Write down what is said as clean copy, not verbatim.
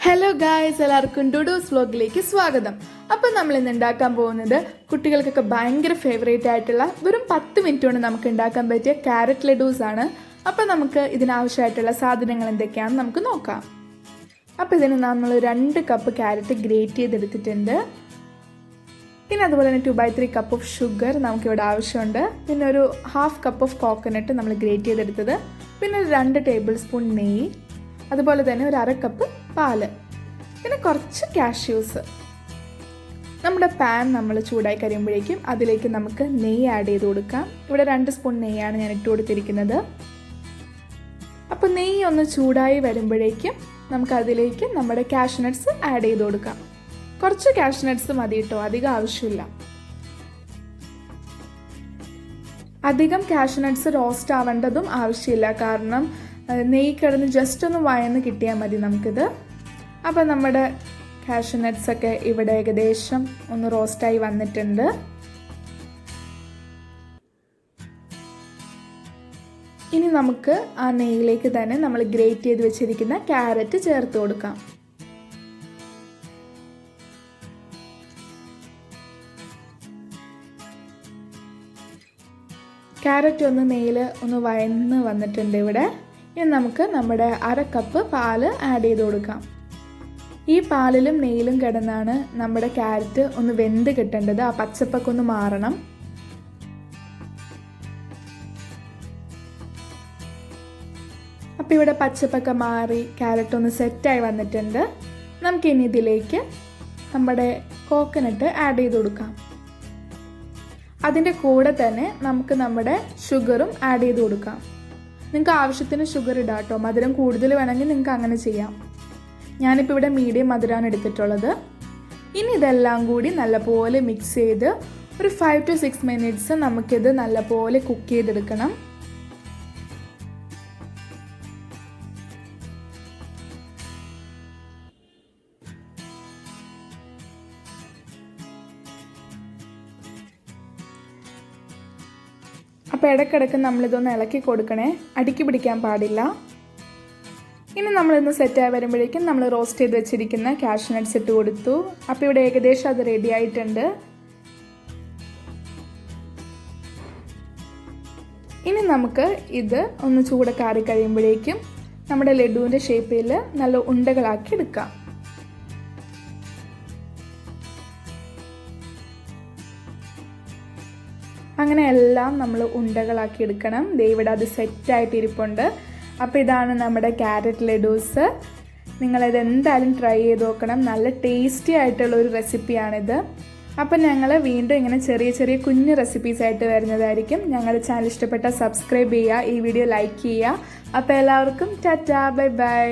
Hello guys, എല്ലാവർക്കും ഡുഡൂസ് വ്ലോഗിലേക്ക് സ്വാഗതം. അപ്പം നമ്മൾ ഇന്ന് ഉണ്ടാക്കാൻ പോകുന്നത് കുട്ടികൾക്കൊക്കെ ഭയങ്കര ഫേവറേറ്റ് ആയിട്ടുള്ള വെറും 10 മിനിറ്റ് കൊണ്ട് നമുക്ക് ഉണ്ടാക്കാൻ പറ്റിയ ക്യാരറ്റ് ലഡൂസ് ആണ്. അപ്പം നമുക്ക് ഇതിനാവശ്യമായിട്ടുള്ള സാധനങ്ങൾ എന്തൊക്കെയാണെന്ന് നമുക്ക് നോക്കാം. അപ്പോൾ ഇതിന് നമ്മൾ 2 കപ്പ് ക്യാരറ്റ് ഗ്രേറ്റ് ചെയ്തെടുത്തിട്ടുണ്ട്. പിന്നെ അതുപോലെ തന്നെ 2/3 കപ്പ് ഓഫ് ഷുഗർ നമുക്കിവിടെ ആവശ്യമുണ്ട്. പിന്നെ ഒരു 1/2 കപ്പ് ഓഫ് കോക്കനട്ട് നമ്മൾ ഗ്രേറ്റ് ചെയ്തെടുത്തത്. പിന്നെ 2 ടേബിൾ സ്പൂൺ നെയ്യ്, അതുപോലെ തന്നെ ഒരു 1/2 കപ്പ് പാല്, പിന്നെ കുറച്ച് കാഷ്യൂസ്. നമ്മുടെ പാൻ നമ്മൾ ചൂടായി കഴിയുമ്പോഴേക്കും അതിലേക്ക് നമുക്ക് നെയ്യ് ആഡ് ചെയ്ത് കൊടുക്കാം. ഇവിടെ 2 സ്പൂൺ നെയ്യാണ് ഞാൻ ഇട്ട് കൊടുത്തിരിക്കുന്നത്. അപ്പോൾ നെയ്യ് ഒന്ന് ചൂടായി വരുമ്പോഴേക്കും നമുക്ക് അതിലേക്ക് നമ്മുടെ കാഷ്യൂ നട്ട്സ് ആഡ് ചെയ്ത് കൊടുക്കാം. കുറച്ച് കാഷ്യൂ നട്ട്സ് മതി കേട്ടോ, അധികം ആവശ്യമില്ല. അധികം കാഷ്യൂ നട്ട്സ് റോസ്റ്റ് ആവേണ്ടതും ആവശ്യമില്ല, കാരണം നെയ്യ് കിടന്ന് ജസ്റ്റ് ഒന്ന് വയന്ന് കിട്ടിയാൽ മതി നമുക്കിത്. അപ്പോൾ നമ്മുടെ കാഷ്യൂ നട്ട്സൊക്കെ ഇവിടെ ഏകദേശം ഒന്ന് റോസ്റ്റായി വന്നിട്ടുണ്ട്. ഇനി നമുക്ക് ആ നെയ്യിലേക്ക് തന്നെ നമ്മൾ ഗ്രേറ്റ് ചെയ്ത് വെച്ചിരിക്കുന്ന ക്യാരറ്റ് ചേർത്ത് കൊടുക്കാം. ക്യാരറ്റ് ഒന്ന് നെയ്യിൽ ഒന്ന് വയന്ന് വന്നിട്ടുണ്ട് ഇവിടെ. ഇനി നമുക്ക് നമ്മുടെ 1/2 കപ്പ് പാല് ആഡ് ചെയ്ത് കൊടുക്കാം. ഈ പാലിലും നെയ്യിലും കിടന്നാണ് നമ്മുടെ ക്യാരറ്റ് ഒന്ന് വെന്ത് കിട്ടേണ്ടത്, ആ പച്ചപ്പൊക്കെ ഒന്ന് മാറണം. അപ്പോൾ ഇവിടെ പച്ചപ്പൊക്കെ മാറി ക്യാരറ്റ് ഒന്ന് സെറ്റായി വന്നിട്ടുണ്ട്. നമുക്കിനി ഇതിലേക്ക് നമ്മുടെ കോക്കനട്ട് ആഡ് ചെയ്ത് കൊടുക്കാം. അതിൻ്റെ കൂടെ തന്നെ നമുക്ക് നമ്മുടെ ഷുഗറും ആഡ് ചെയ്ത് കൊടുക്കാം. നിങ്ങൾക്ക് ആവശ്യത്തിന് ഷുഗർ ഇടാം കേട്ടോ, മധുരം കൂടുതൽ വേണമെങ്കിൽ നിങ്ങൾക്ക് അങ്ങനെ ചെയ്യാം. ഞാനിപ്പോൾ ഇവിടെ മീഡിയം മധുരമാണ് എടുത്തിട്ടുള്ളത്. ഇനി ഇതെല്ലാം കൂടി നല്ലപോലെ മിക്സ് ചെയ്ത് ഒരു 5 to 6 മിനിറ്റ്സ് നമുക്കിത് നല്ലപോലെ കുക്ക് ചെയ്തെടുക്കണം. അപ്പോൾ ഇടയ്ക്കിടയ്ക്ക് നമ്മളിതൊന്ന് ഇളക്കി കൊടുക്കണേ, അടുക്കി പിടിക്കാൻ പാടില്ല. ഇനി നമ്മളിന്ന് സെറ്റായി വരുമ്പോഴേക്കും നമ്മൾ റോസ്റ്റ് ചെയ്ത് വെച്ചിരിക്കുന്ന കാഷ്യൂ നട്ട്സ് ഇട്ട് കൊടുത്തു. അപ്പോൾ ഇവിടെ ഏകദേശം അത് റെഡി ആയിട്ടുണ്ട്. ഇനി നമുക്ക് ഇത് ഒന്ന് ചൂടൊക്കെ ആറി കഴിയുമ്പോഴേക്കും നമ്മുടെ ലഡുവിൻ്റെ ഷേപ്പിൽ നല്ല ഉണ്ടകളാക്കി എടുക്കാം. അങ്ങനെ എല്ലാം നമ്മൾ ഉണ്ടകളാക്കി എടുക്കണം. ദേ ഇവിടെ അത് സെറ്റായിട്ട് ഇരിപ്പുണ്ട്. അപ്പോൾ ഇതാണ് നമ്മുടെ ക്യാരറ്റ് ലഡൂസ്. നിങ്ങളിത് എന്തായാലും ട്രൈ ചെയ്ത് നോക്കണം. നല്ല ടേസ്റ്റി ആയിട്ടുള്ളൊരു റെസിപ്പിയാണിത്. അപ്പം ഞങ്ങൾ വീണ്ടും ഇങ്ങനെ ചെറിയ ചെറിയ കുഞ്ഞു റെസിപ്പീസായിട്ട് വരുന്നതായിരിക്കും. ഞങ്ങളുടെ ചാനൽ ഇഷ്ടപ്പെട്ടാൽ സബ്സ്ക്രൈബ് ചെയ്യുക, ഈ വീഡിയോ ലൈക്ക് ചെയ്യുക. അപ്പോൾ എല്ലാവർക്കും ടാറ്റാ, ബൈ ബൈ.